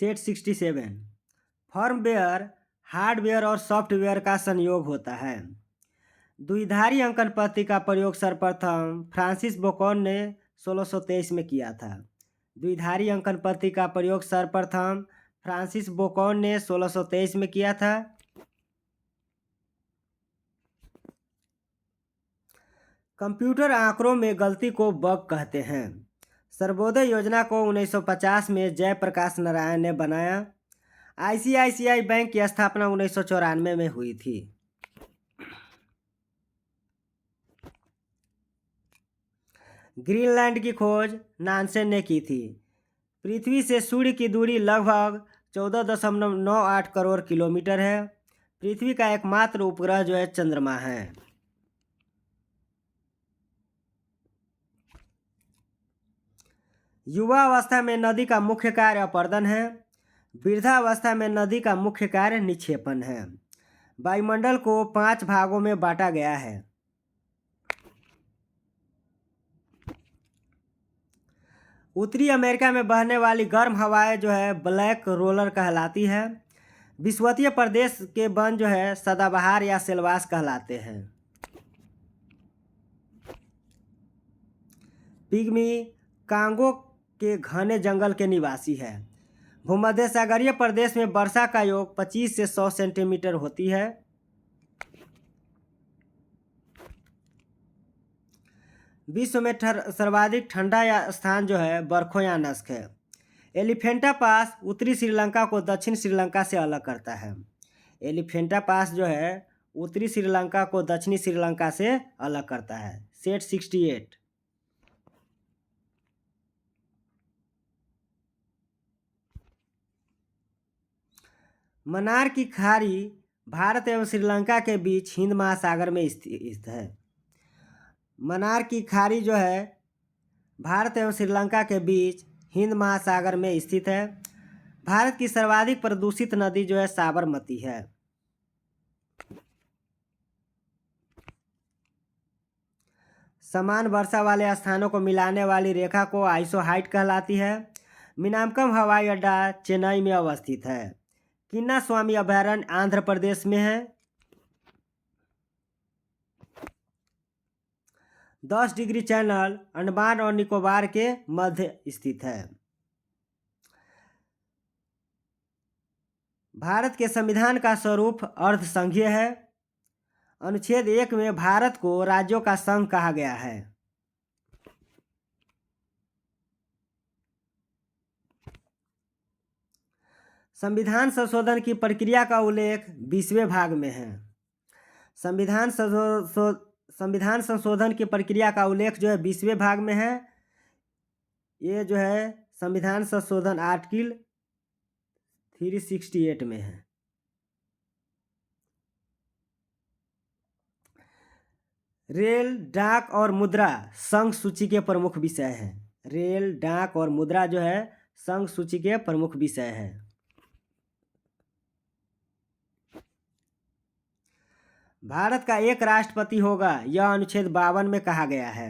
Set 67 firmware hardware और software का संयोग होता है। द्विधारी अंकन पद्धति का प्रयोग सर्वप्रथम फ्रांसिस बेकन ने 1623 में किया था। द्विधारी अंकन पद्धति का प्रयोग सर्वप्रथम फ्रांसिस बेकन ने 1623 में किया था। कंप्यूटर आंकड़ों में गलती को बग कहते हैं। सर्वोदय योजना को 1950 में जयप्रकाश नारायण ने बनाया। आईसीआईसीआई बैंक की स्थापना 1994 में हुई थी। ग्रीनलैंड की खोज नानसेन ने की थी। पृथ्वी से सूर्य की दूरी लगभग 14.98 करोड़ किलोमीटर है। पृथ्वी का एकमात्र उपग्रह जो है चंद्रमा है। युवावस्था में नदी का मुख्य कार्य अपर्दन है। वृद्धावस्था में नदी का मुख्य कार्य निक्षेपण है। वायुमंडल को 5 भागों में बांटा गया है। उत्तरी अमेरिका में बहने वाली गर्म हवाएं जो है ब्लैक रोलर कहलाती है। विषुवतीय प्रदेश के वन जो है सदाबहार या सेलवास कहलाते हैं। पिग्मी कांगो के घने जंगल के निवासी है। भूमध्य सागरीय प्रदेश में वर्षा का योग 25 से 100 सेंटीमीटर होती है। विश्व में सर्वाधिक ठंडा या स्थान जो है बरखोयानस्क है। एलिफेंटा पास उत्तरी श्रीलंका को दक्षिण श्रीलंका से अलग करता है। एलिफेंटा पास जो है उत्तरी श्रीलंका को दक्षिणी श्रीलंका से अलग करता है। सेट 68 मन्नार की खाड़ी भारत एवं श्रीलंका के बीच हिंद महासागर में स्थित है। मन्नार की खाड़ी जो है भारत एवं श्रीलंका के बीच हिंद महासागर में स्थित है। भारत की सर्वाधिक प्रदूषित नदी जो है साबरमती है। समान वर्षा वाले स्थानों को मिलाने वाली रेखा को आइसोहाइट कहलाती है। मीनामकम हवाई अड्डा चेन्नई में अवस्थित है। किन्ना स्वामी अभयारण्य आंध्र प्रदेश में है। 10 डिग्री चैनल अंडमान और निकोबार के मध्य स्थित है। भारत के संविधान का स्वरूप अर्धसंघीय है। अनुच्छेद 1 में भारत को राज्यों का संघ कहा गया है। संविधान संशोधन की प्रक्रिया का उल्लेख 20वें भाग में है। संविधान संशोधन की प्रक्रिया का उल्लेख जो है 20वें भाग में है। ये जो है संविधान संशोधन आर्टिकल 368 में है। रेल, डाक और मुद्रा संघ सूची के प्रमुख विषय हैं। रेल, डाक और मुद्रा जो है संघ सूची के प्रमुख विषय है। भारत का एक राष्ट्रपति होगा, यह अनुच्छेद 52 में कहा गया है।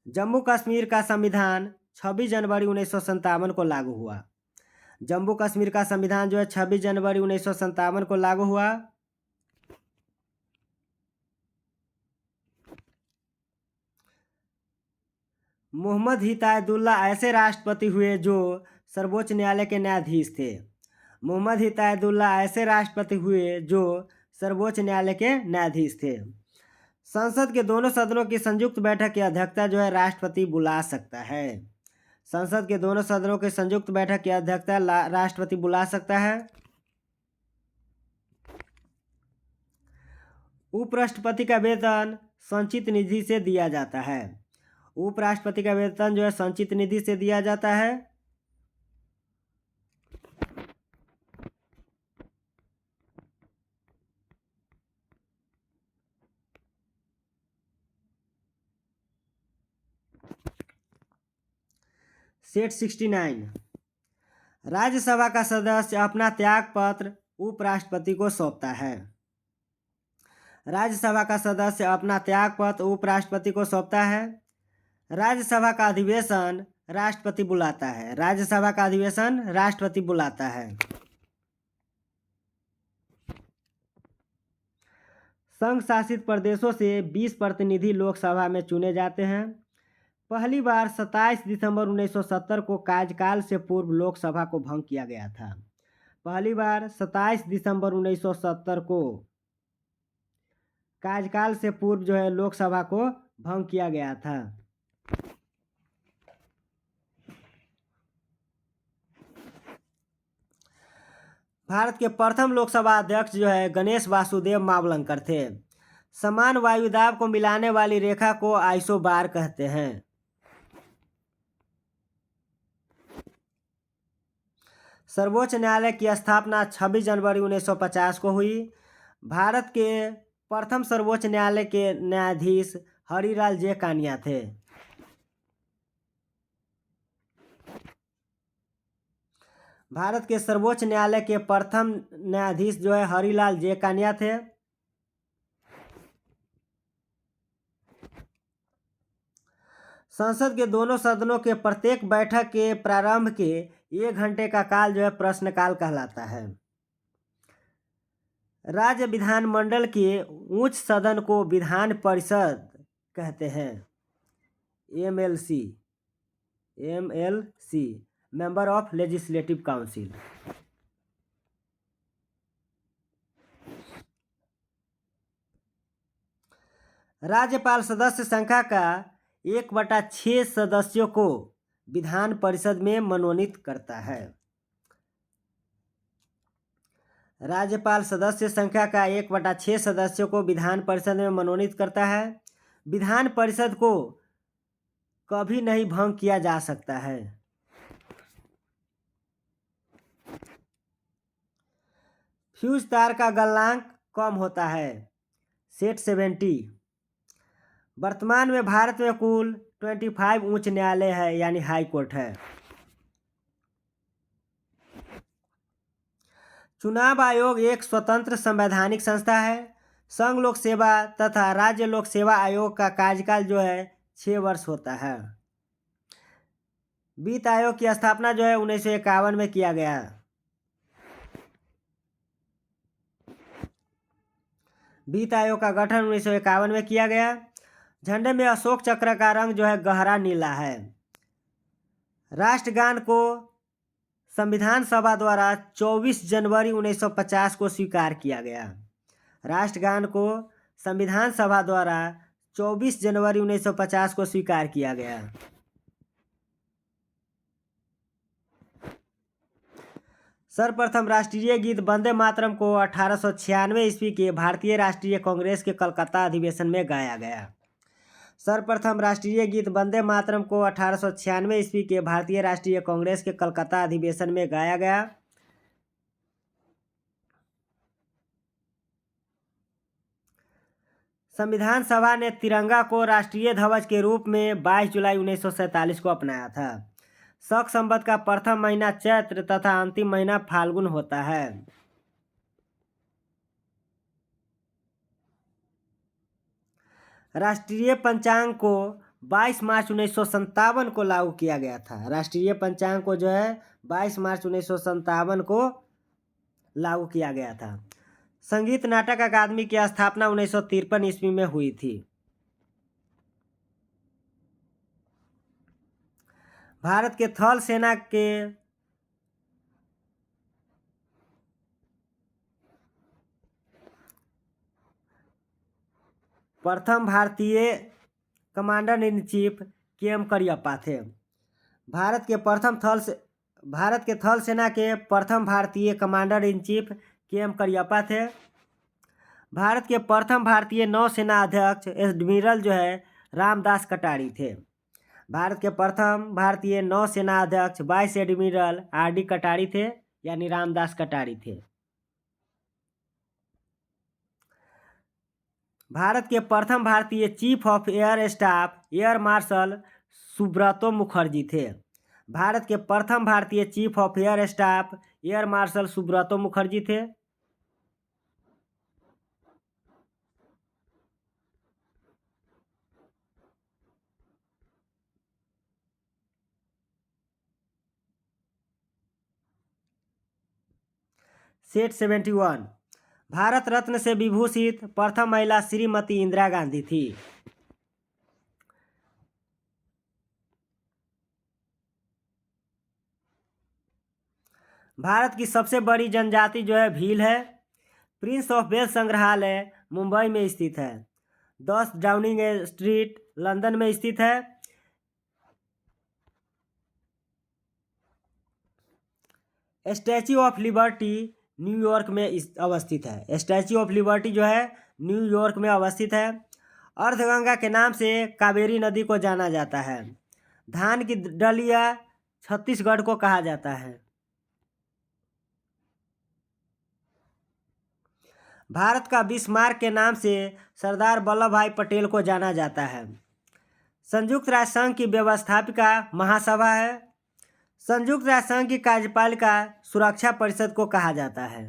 जम्मू कश्मीर का संविधान 26 जनवरी 1957 को लागू हुआ। जम्मू कश्मीर का संविधान जो है 26 जनवरी 1957 को लागू हुआ। मोहम्मद हिदायतुल्लाह ऐसे राष्ट्रपति हुए जो सर्वोच्च न्यायालय के न्यायाधीश थे। मोहम्मद हिदायतुल्लाह ऐसे राष्ट्रपति हुए जो सर्वोच्च न्यायालय के न्यायाधीश थे। संसद के दोनों सदनों की संयुक्त बैठक की अध्यक्षता जो है राष्ट्रपति बुला सकता है। संसद के दोनों सदनों की संयुक्त बैठक की अध्यक्षता राष्ट्रपति बुला सकता है। उपराष्ट्रपति का वेतन संचित निधि से दिया जाता है। उपराष्ट्रपति का वेतन जो है संचित निधि से दिया जाता है। सेट 69 राज्यसभा का सदस्य अपना त्याग पत्र उपराष्ट्रपति को सौंपता है। राज्यसभा का सदस्य अपना त्याग पत्र उपराष्ट्रपति को सौंपता है। राज्यसभा का अधिवेशन राष्ट्रपति बुलाता है। राज्यसभा का अधिवेशन राष्ट्रपति बुलाता है। संघ शासित प्रदेशों से 20 प्रतिनिधि लोकसभा में चुने जाते हैं। पहली बार 27 दिसंबर 1970 को कार्यकाल से पूर्व लोकसभा को भंग किया गया था। पहली बार 27 दिसंबर 1970 को कार्यकाल से पूर्व जो है लोकसभा को भंग किया गया था। भारत के प्रथम लोकसभा अध्यक्ष जो है गणेश वासुदेव मावलंकर थे। समान वायुदाब को मिलाने वाली रेखा को आइसोबार कहते हैं। सर्वोच्च न्यायालय की स्थापना 26 जनवरी 1950 को हुई। भारत के प्रथम सर्वोच्च न्यायालय के न्यायाधीश हरिलाल जे कानिया थे। भारत के सर्वोच्च न्यायालय के प्रथम न्यायाधीश जो है हरिलाल जे कानिया थे। संसद के दोनों सदनों के प्रत्येक बैठक के प्रारंभ के 1 घंटे का काल जो है प्रश्नकाल कहलाता है। राज्य विधानमंडल के उच्च सदन को विधान परिषद कहते हैं। MLC member of legislative council. राज्यपाल सदस्य संख्या का 1/6 सदस्यों को विधान परिषद में मनोनीत करता है। राज्यपाल सदस्य संख्या का 1/6 सदस्यों को विधान परिषद में मनोनीत करता है। विधान परिषद को कभी नहीं भंग किया जा सकता है। फ्यूज तार का गलनांक कम होता है, सेट 70। वर्तमान में भारत में कुल 25 उच्च न्यायालय है यानी हाई कोर्ट है। चुनाव आयोग एक स्वतंत्र संवैधानिक संस्था है। संघ लोक सेवा तथा राज्य लोक सेवा आयोग का कार्यकाल जो है 6 वर्ष होता है। वित्त आयोग की स्थापना जो है 1951 में किया गया। वित्त आयोग का गठन 1951 में किया गया। झंडे में अशोक चक्र का रंग जो है गहरा नीला है। राष्ट्रगान को संविधान सभा द्वारा 24 जनवरी 1950 को स्वीकार किया गया। राष्ट्रगान को संविधान सभा द्वारा 24 जनवरी 1950 को स्वीकार किया गया। सर्वप्रथम राष्ट्रीय गीत वंदे मातरम को 1896 ईस्वी के भारतीय राष्ट्रीय कांग्रेस के कलकत्ता अधिवेशन में गाया गया। सर्वप्रथम राष्ट्रीय गीत वंदे मातरम को 1896 ईस्वी के भारतीय राष्ट्रीय कांग्रेस के कलकत्ता अधिवेशन में गाया गया। संविधान सभा ने तिरंगा को राष्ट्रीय ध्वज के रूप में 22 जुलाई 1947 को अपनाया था। शक संवत का प्रथम महीना चैत्र तथा अंतिम महीना फाल्गुन होता है। राष्ट्रीय पंचांग को 22 मार्च 1957 को लागू किया गया था। राष्ट्रीय पंचांग को जो है 22 मार्च 1957 को लागू किया गया था। संगीत नाटक अकादमी की स्थापना 1953 ईस्वी में हुई थी। भारत के थल सेना के प्रथम भारतीय commander in chief KM. Cariappa थे। भारत के थल सेना के प्रथम भारतीय commander in chief KM. Cariappa थे। भारत के प्रथम भारतीय नौसेना अध्यक्ष एडमिरल जो है रामदास कटारी थे। भारत के प्रथम भारतीय नौसेना अध्यक्ष वाइस एडमिरल आर.डी. कटारी थे यानी रामदास कटारी थे। भारत के प्रथम भारतीय chief of air staff air marshal Subroto Mukherjee थे। भारत के प्रथम भारतीय chief of air staff air marshal Subroto Mukherjee थे। सेट 71। भारत रत्न से विभूषित प्रथम महिला श्रीमती इंदिरा गांधी थी। भारत की सबसे बड़ी जनजाति जो है भील है। प्रिंस ऑफ वेल्स संग्रहालय मुंबई में स्थित है। 10 डाउनिंग स्ट्रीट लंदन में स्थित है। स्टैच्यू ऑफ लिबर्टी न्यूयॉर्क में अवस्थित है। स्टैच्यू ऑफ लिबर्टी जो है न्यूयॉर्क में अवस्थित है। अर्धगंगा के नाम से कावेरी नदी को जाना जाता है। धान की डलिया छत्तीसगढ़ को कहा जाता है। भारत का बिस्मार्क के नाम से सरदार वल्लभ भाई पटेल को जाना जाता है। संयुक्त राष्ट्र संघ की व्यवस्थापिका महासभा है। संयुक्त राष्ट्र संघ की कार्यपालिका सुरक्षा परिषद को कहा जाता है।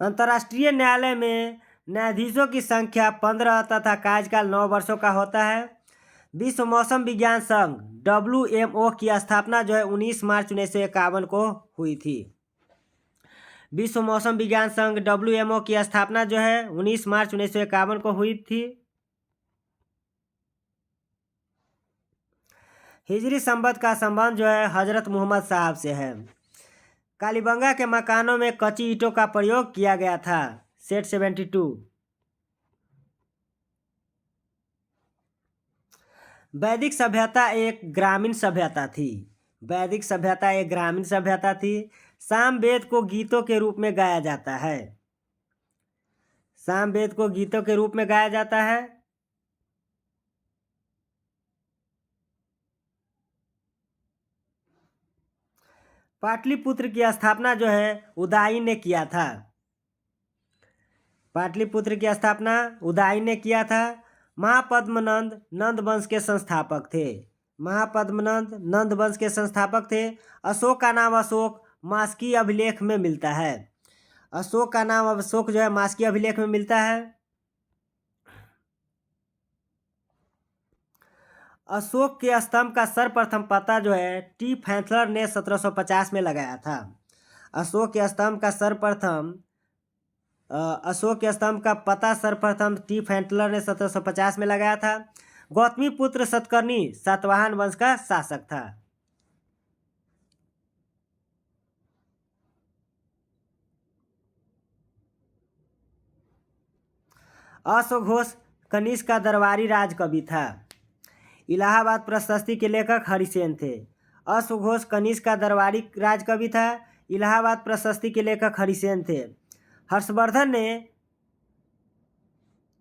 अंतर्राष्ट्रीय न्यायालय में न्यायाधीशों की संख्या 15 तथा कार्यकाल 9 वर्षों का होता है। विश्व मौसम विज्ञान संघ WMO की स्थापना जो है 19 मार्च 1951 को हुई थी। विश्व मौसम विज्ञान संघ WMO की स्थापना जो है 19 मार्च 1951 को हुई थी। हिजरी संबत का संबंध जो है हजरत मोहम्मद साहब से है। कालीबंगा के मकानों में कच्ची ईंटों का प्रयोग किया गया था। सेट 72। वैदिक सभ्यता एक ग्रामीण सभ्यता थी। वैदिक सभ्यता एक ग्रामीण सभ्यता थी। सामवेद को गीतों के रूप में गाया जाता है। सामवेद को गीतों के रूप में गाया जाता है। पाटलिपुत्र की स्थापना जो है उदाई ने किया था। पाटलिपुत्र की स्थापना उदाई ने किया था। महापद्मनंद नंद वंश के संस्थापक थे। महापद्मनंद नंद वंश के संस्थापक थे। अशोक का नाम अशोक मास्की अभिलेख में मिलता है। अशोक का नाम अशोक जो है मास्की अभिलेख में मिलता है। अशोक के स्तंभ का सर्वप्रथम पता जो है टी फैंथलर ने 1750 में लगाया था। अशोक के स्तंभ का सर्वप्रथम अशोक के स्तंभ का पता सर्वप्रथम टी फैंटलर ने 1750 में लगाया था। गौतमी पुत्र सतकर्णी सातवाहन वंश का शासक था। अश्वघोष कनिष्क का दरबारी राजकवि था। इलाहाबाद प्रशस्ति के लेखक हरिसेन थे। अश्वघोष कनिष्क का दरबारी राजकवि था। इलाहाबाद प्रशस्ति के लेखक हरिसेन थे। हर्षवर्धन ने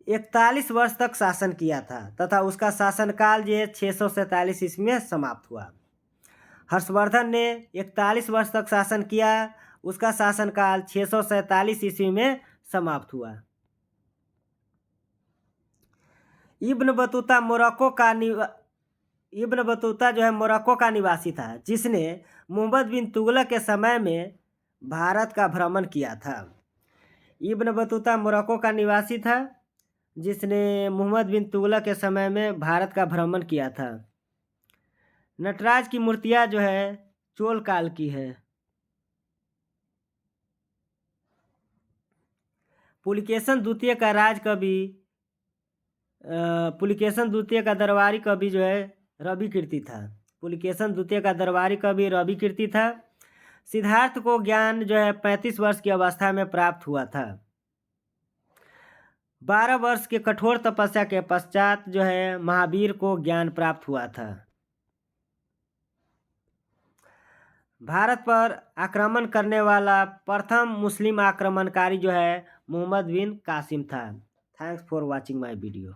41 वर्ष तक शासन किया था तथा उसका शासनकाल जो है 647 ईस्वी में समाप्त हुआ। हर्षवर्धन ने 41 वर्ष तक शासन किया, उसका शासनकाल 647 ईस्वी में समाप्त हुआ। इब्न बतूता जो है मोरक्को का निवासी था, जिसने मोहम्मद बिन तुगलक के समय में भारत का भ्रमण किया था। इब्न बतूता मोरक्को का निवासी था, जिसने मोहम्मद बिन तुगलक के समय में भारत का भ्रमण किया था। नटराज की मूर्तियां जो है चोल काल की है। पुलिकेशन द्वितीय का राजकवि पुलिकेशन द्वितीय का दरबारी कवि जो है रवि कीर्ति था। पुलिकेशन द्वितीय का दरबारी कवि रवि कीर्ति था। सिद्धार्थ को ज्ञान जो है 35 वर्ष की अवस्था में प्राप्त हुआ था। 12 वर्ष के कठोर तपस्या के पश्चात जो है महावीर को ज्ञान प्राप्त हुआ था। भारत पर आक्रमण करने वाला प्रथम मुस्लिम आक्रमणकारी जो है मोहम्मद बिन कासिम था। Thanks for watching my video.